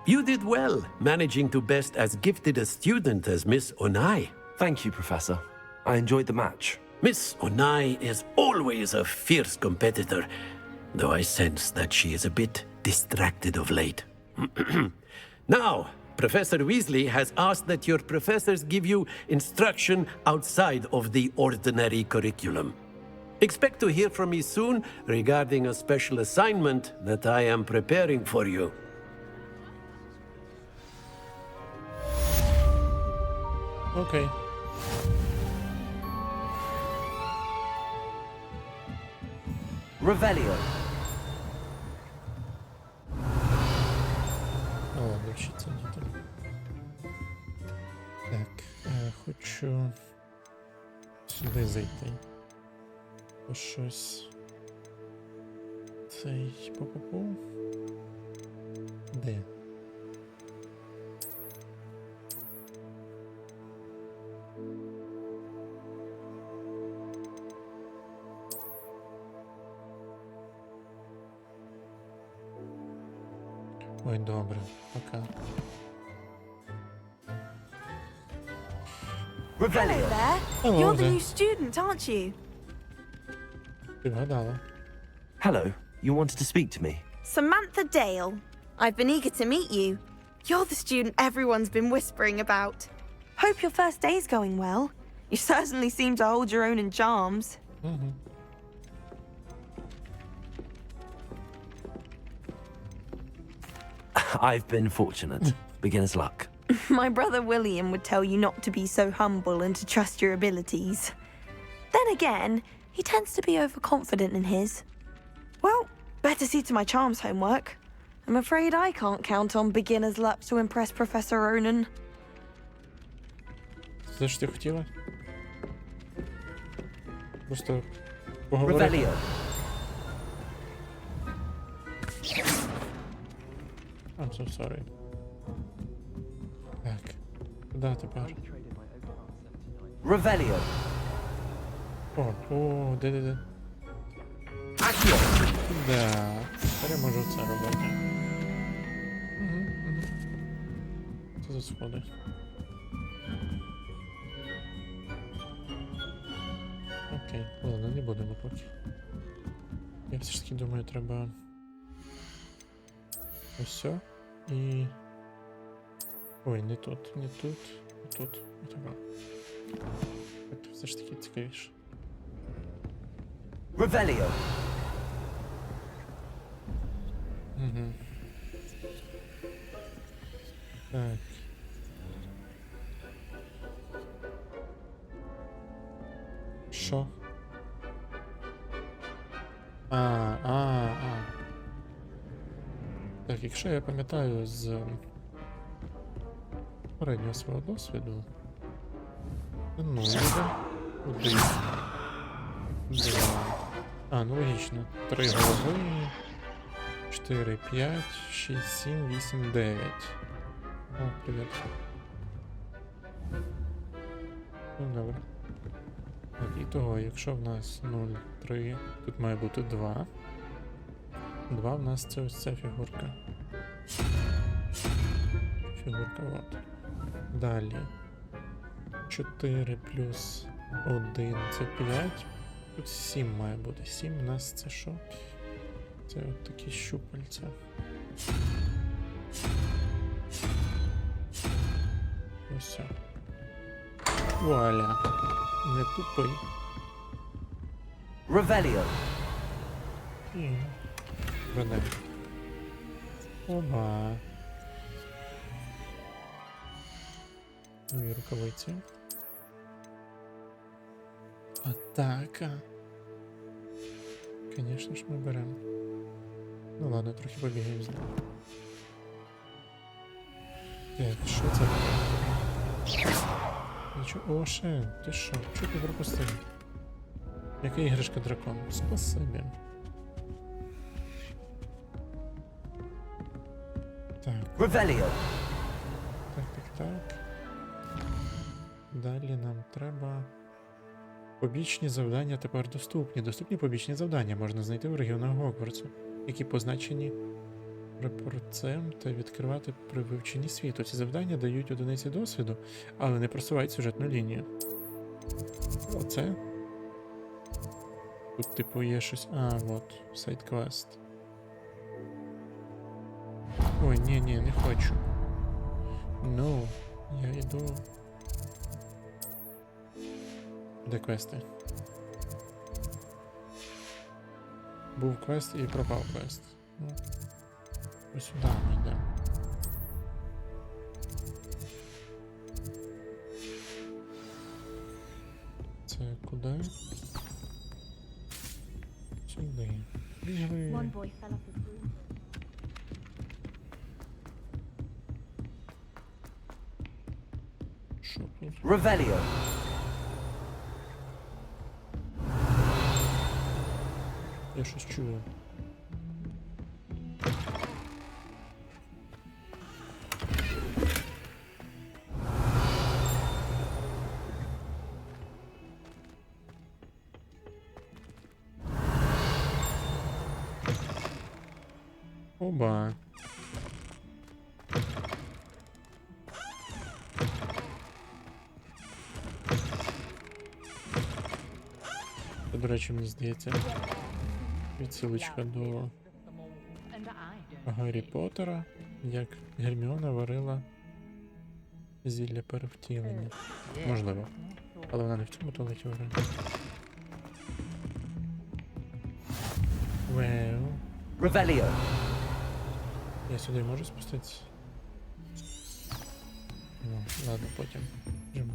You did well, managing to best as gifted a student as Miss Onai. Thank you, Professor. I enjoyed the match. Miss Onai is always a fierce competitor, though I sense that she is a bit distracted of late. Now, Professor Weasley has asked that your professors give you instruction outside of the ordinary curriculum. Expect to hear from me soon regarding a special assignment that I am preparing for you. Окей. Revelio. О, ладно, вчиться не так. Так, хочу сюди зайти. По щось. Цей по-по-по. Де? Ой, добре, пока. Hello there. Hello You're the there. new student, aren't you? Ти вгадала. Hello, you wanted to speak to me? Samantha Dale. I've been eager to meet you. You're the student everyone's been whispering about. Hope your first day's going well. You certainly seem to hold your own in charms. I've been fortunate. Beginner's luck. My brother William would tell you not to be so humble and to trust your abilities. Then again, he tends to be overconfident in his. Well, better see to my charms homework. I'm afraid I can't count on beginner's luck to impress Professor Ronan. Це ж ти хотіла? Просто поговорити. Revelio. I'm so sorry. Так. Куди тепер? Revelio. О, де. Акіо. Да. Тепер я можу це робити. Це за сходи. Окей, ладно, не будемо поки. Я все ж таки думаю, треба ось все. І... Ой, не тут, не тут, не тут. Отака. Це все ж таки цікавіше. Revelio. Угу. Так. Що? Так, якщо я пам'ятаю з попереднього свого досвіду, ну, буде 1, 2. Ну логічно. 3 голови, 4, 5, 6, 7, 8, 9. О, привіт. Ну, добре. Так, і того, якщо в нас 0, 3, тут має бути 2. 2 в нас це ось ця фігурка. Фігурка, от. Далі. 4 плюс 1 це 5. Тут 7 має бути. 7 у нас це що? Це от такі щупальця. Ось все. Вуаля. Не тупий. Revelio. Веде. Оба. Ну і рукавиці. Атака. Конечно ж ми беремо. Ну ладно, трохи побігаємо з ним. Так, що це таке? Нічого. О, Шен, ти що? Чого ти пропустив? Яка іграшка дракон? Спасибі. Так. Revelio. Так. Далі нам треба... Побічні завдання тепер доступні. Доступні побічні завдання можна знайти в регіонах Гогвартсу, які позначені прапорцем та відкривати при вивченні світу. Ці завдання дають одиниці досвіду, але не просувають сюжетну лінію. Оце? Тут типу є щось... от, сайд-квест. Ой, ні, не хочу. No, я йду... Де квести? Був квест і пропав квест. Ну, ось сюди ми йдемо. Це куди? Сюди. Бігли. Що тут? Revelio. Я щось чую. Оба. Це, до речі, мені здається, відсилочка до Гаррі Поттера, як Герміона варила зілля перевтілення. Можливо. Але вона не в цьому туалеті вже. Вау. Revelio. Я сюди можу спуститися? Ну, ладно, потім. Біжимо.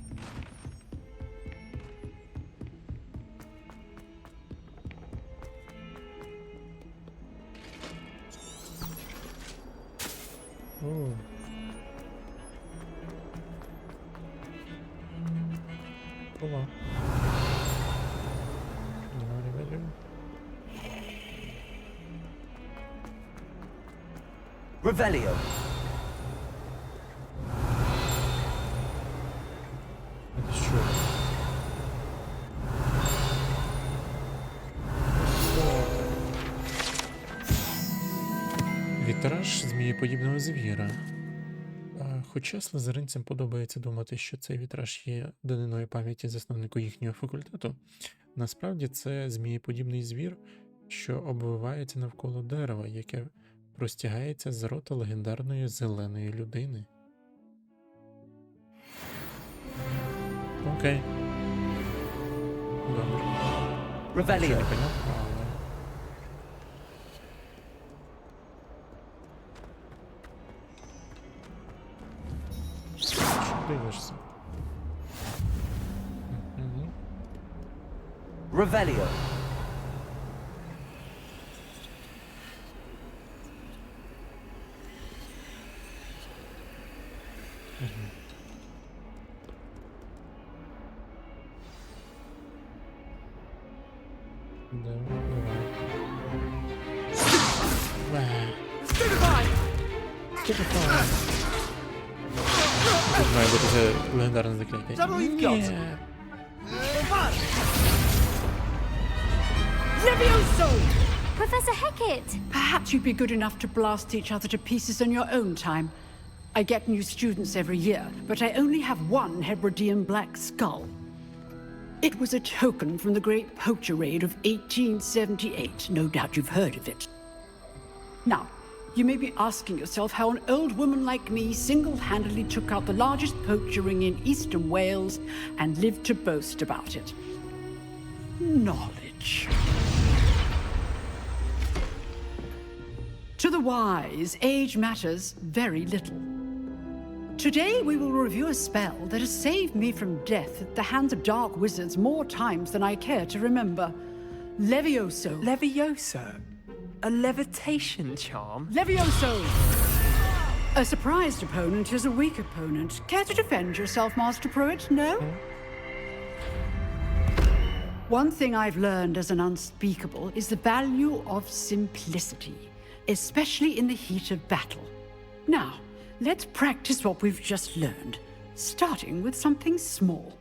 О. Ова. Revelio. Это що? Вітраж змієподібного звіра. Хоча слизеринцям подобається думати, що цей вітраж є даниною пам'яті засновнику їхнього факультету, насправді це змієподібний звір, що обвивається навколо дерева, яке простягається з рота легендарної зеленої людини. Окей. Добре. Revelio. Що не понятно, але... Що дивишся? Revelio. Тут має бути це легендарне закляття. Ні. Leviosa! Professor Hecat! Perhaps you'd be good enough to blast each other to pieces on your own time. I get new students every year, but I only have one Hebridean black skull. It was a token from the Great Poacher Raid of 1878. No doubt you've heard of it. Now, you may be asking yourself how an old woman like me single-handedly took out the largest poacher ring in eastern Wales and lived to boast about it. Knowledge. To the wise, age matters very little. Today we will review a spell that has saved me from death at the hands of dark wizards more times than I care to remember. Leviosa. Leviosa? A levitation charm? Leviosa! A surprised opponent is a weak opponent. Care to defend yourself, Master Pruitt? No? One thing I've learned as an unspeakable is the value of simplicity, especially in the heat of battle. Now, let's practice what we've just learned, starting with something small.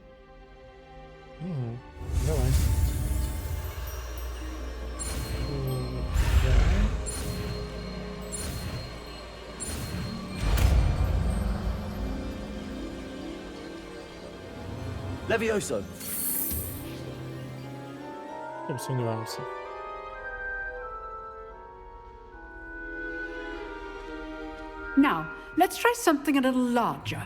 Давай. Leviosa. Я б сумнівався. Now, let's try something a little larger.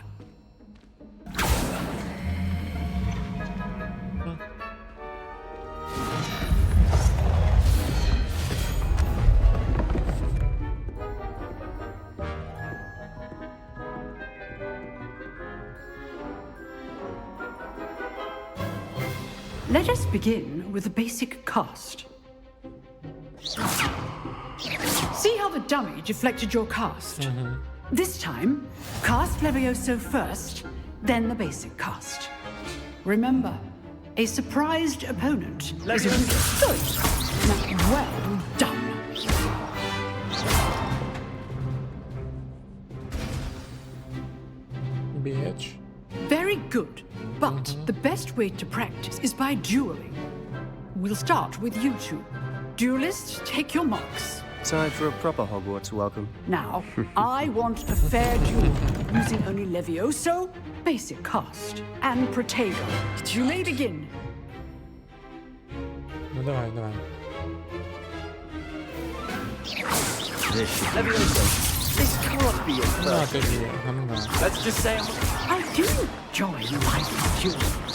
Let us begin with the basic cast. See how the dummy deflected your cast? This time, cast Leviosa first, then the basic cast. Remember, a surprised opponent is a good. Now, well done. Bitch. Very good. But the best way to practice is by dueling. We'll start with you two. Duelists, take your marks. Time for a proper Hogwarts welcome. Now, I want a fair duel, using only Levioso, basic cast, and Protego. You may begin. Ну давай, давай. Leviosa. This can't be a first. На тобі, гамна. Let's just say I do enjoy lively duels.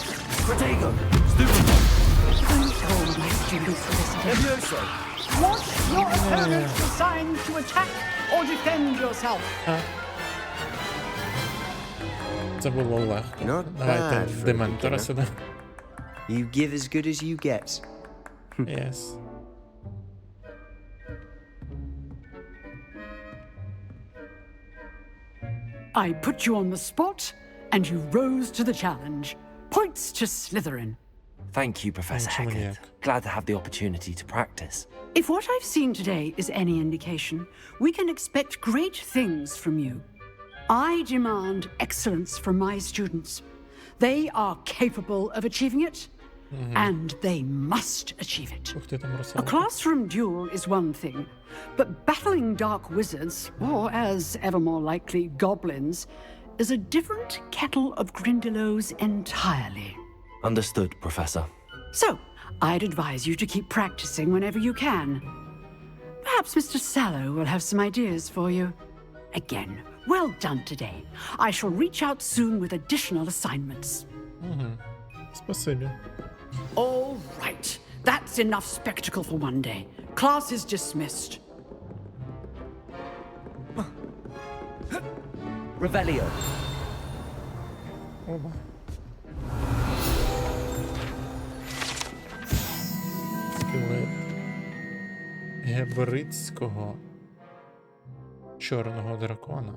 Protego! Student! Control my students for this event. Leviosa! Want your opponent assigned to attack or defend yourself? Це було легко. Not Давайте bad for a дементора beginner. сюди. You give as good as you get. Yes. I put you on the spot, and you rose to the challenge. Points to Slytherin. Thank you, Professor Haggard. Glad to have the opportunity to practice. If what I've seen today is any indication, we can expect great things from you. I demand excellence from my students. They are capable of achieving it, and they must achieve it. A classroom duel is one thing, but battling dark wizards, or as ever more likely, goblins, is a different kettle of Grindylows entirely. Understood, Professor. So, I'd advise you to keep practicing whenever you can. Perhaps Mr. Sallow will have some ideas for you. Again, well done today. I shall reach out soon with additional assignments. Спасибо. All right. That's enough spectacle for one day. Class is dismissed. Revelio. Скелет гебридського чорного дракона.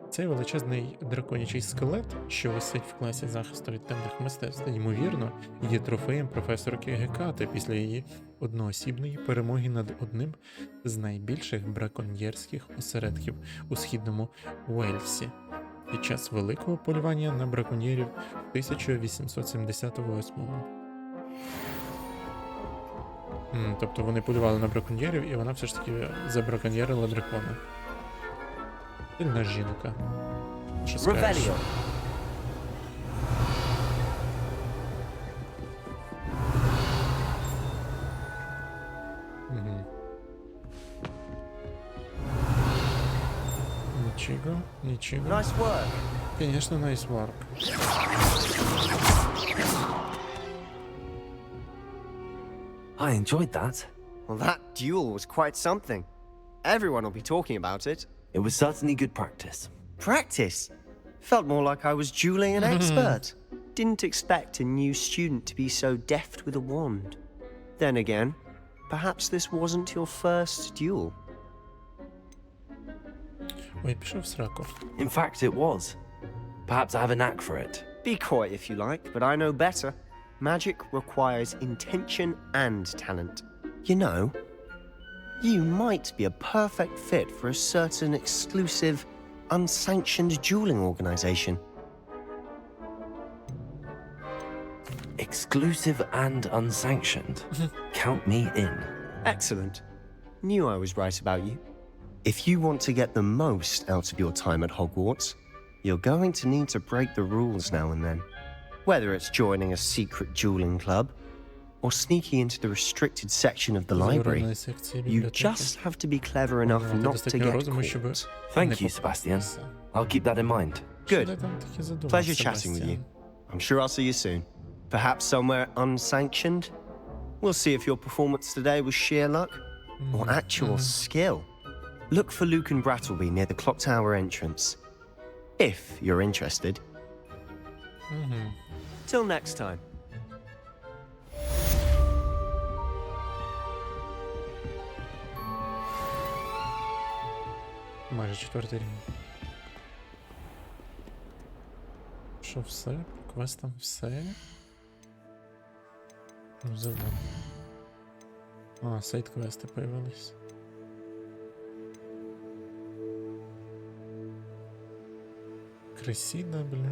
Цей величезний драконячий скелет, що висить в класі захисту від темних мистецтв, ймовірно, є трофеєм професорки Гекати після її одноосібної перемоги над одним з найбільших браконьєрських осередків у східному Уельсі під час великого полювання на браконьєрів в 1878-му. Тобто вони полювали на браконьєрів, і вона все ж таки забраконьєрила дракона. Сильна жінка. Що скажеш? Revelio. Нічого, нічого. Nice work. Конечно, nice work. I enjoyed that. Well, that duel was quite something. Everyone will be talking about it. It was certainly good practice. Practice? Felt more like I was dueling an expert. Didn't expect a new student to be so deft with a wand. Then again, perhaps this wasn't your first duel. Ой, пішов в сраку. In fact, it was. Perhaps I have a knack for it. Be coy if you like, but I know better. Magic requires intention and talent. You know, you might be a perfect fit for a certain exclusive, unsanctioned dueling organization. Exclusive and unsanctioned. Count me in. Excellent. Knew I was right about you. If you want to get the most out of your time at Hogwarts, you're going to need to break the rules now and then. Whether it's joining a secret dueling club, or sneaking into the restricted section of the library, you just have to be clever enough not to get caught. Thank you, Sebastian. I'll keep that in mind. Good. Pleasure chatting with you. I'm sure I'll see you soon. Perhaps somewhere unsanctioned? We'll see if your performance today was sheer luck or actual skill. Look for Luke and Brattleby near the clock tower entrance. If you're interested. Till next time. Майже четвертий рівень. Що все? По квестам все? Ну, завдання. А, сайт-квести появились. Кресіда, бля.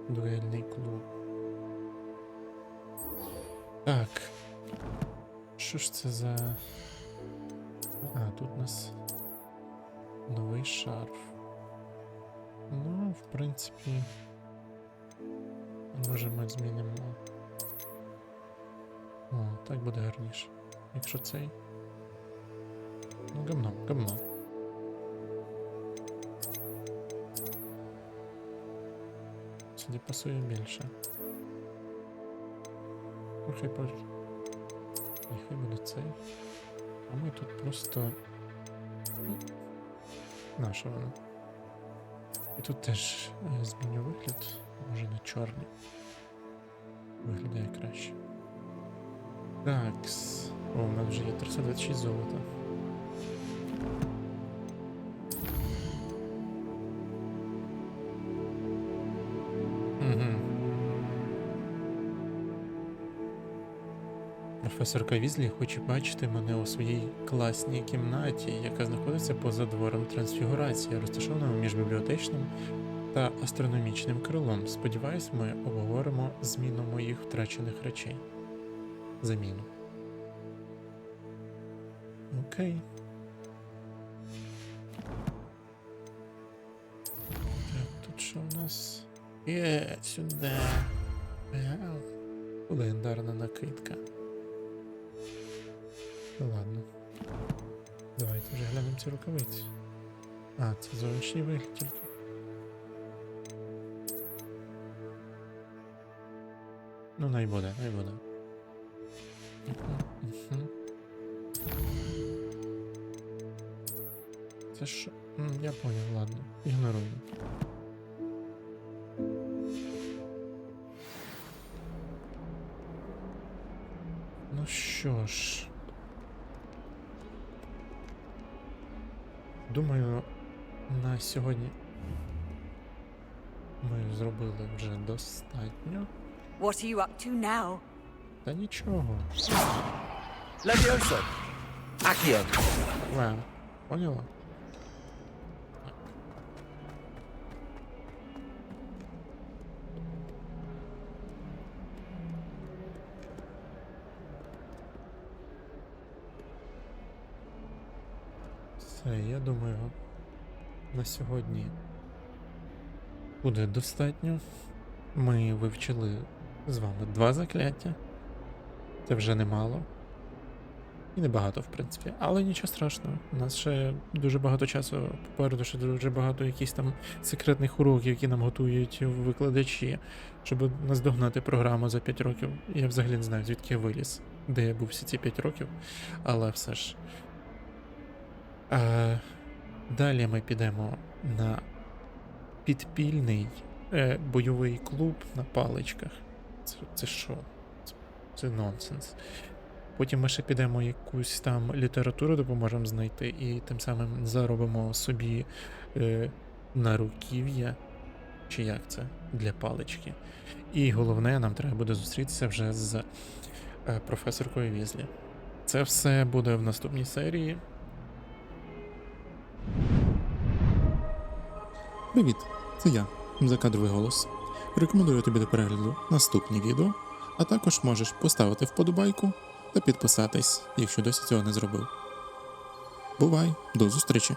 Дуельний клуб. Так. Що ж це за... А, тут у нас новий шарф. Ну, в принципі, може ми змінимо. О, так буде гарніше. Якщо цей. Ну, гамно, гамно. сюди пасує більше. Нехай буде цей. А ми тут просто... Наша вона. І тут теж зміню вигляд. Може на чорний. Виглядає краще. Такс. О, у мене вже є 326 золота. Професорка Візлі хоче бачити мене у своїй класній кімнаті, яка знаходиться поза двором трансфігурації, розташованого між бібліотечним та астрономічним крилом. Сподіваюсь, ми обговоримо зміну моїх втрачених речей. Заміну. Окей. Так, тут що у нас? Сюди. Легендарна накидка. Ладно. Давайте вже глянемо ці рукавиці. А, це зовнішній вигляд тільки. Ну, най буде, най буде. Це що? Я поняв, ладно. Ігнорую. Ну що ж. Думаю, на сьогодні ми зробили вже достатньо. What are you up to now? Та нічого. Leviosa! Акіо! Вау, поняла? Все, я думаю, на сьогодні буде достатньо. Ми вивчили з вами 2 закляття. Це вже немало. І небагато, в принципі. Але нічого страшного. У нас ще дуже багато часу попереду, ще дуже багато якихось там секретних уроків, які нам готують викладачі, щоб наздогнати програму за 5 років. Я взагалі не знаю, звідки я виліз, де я був всі ці 5 років. Але все ж. Далі ми підемо на підпільний бойовий клуб на паличках. Це що? Це нонсенс. Потім ми ще підемо якусь там літературу допоможемо знайти і тим самим заробимо собі наруків'я, чи як це, для палички. І головне, нам треба буде зустрітися вже з професоркою Візлі. Це все буде в наступній серії. Привіт, це я, закадровий голос. Рекомендую тобі до перегляду наступні відео, а також можеш поставити вподобайку та підписатись, якщо досі цього не зробив. Бувай, до зустрічі!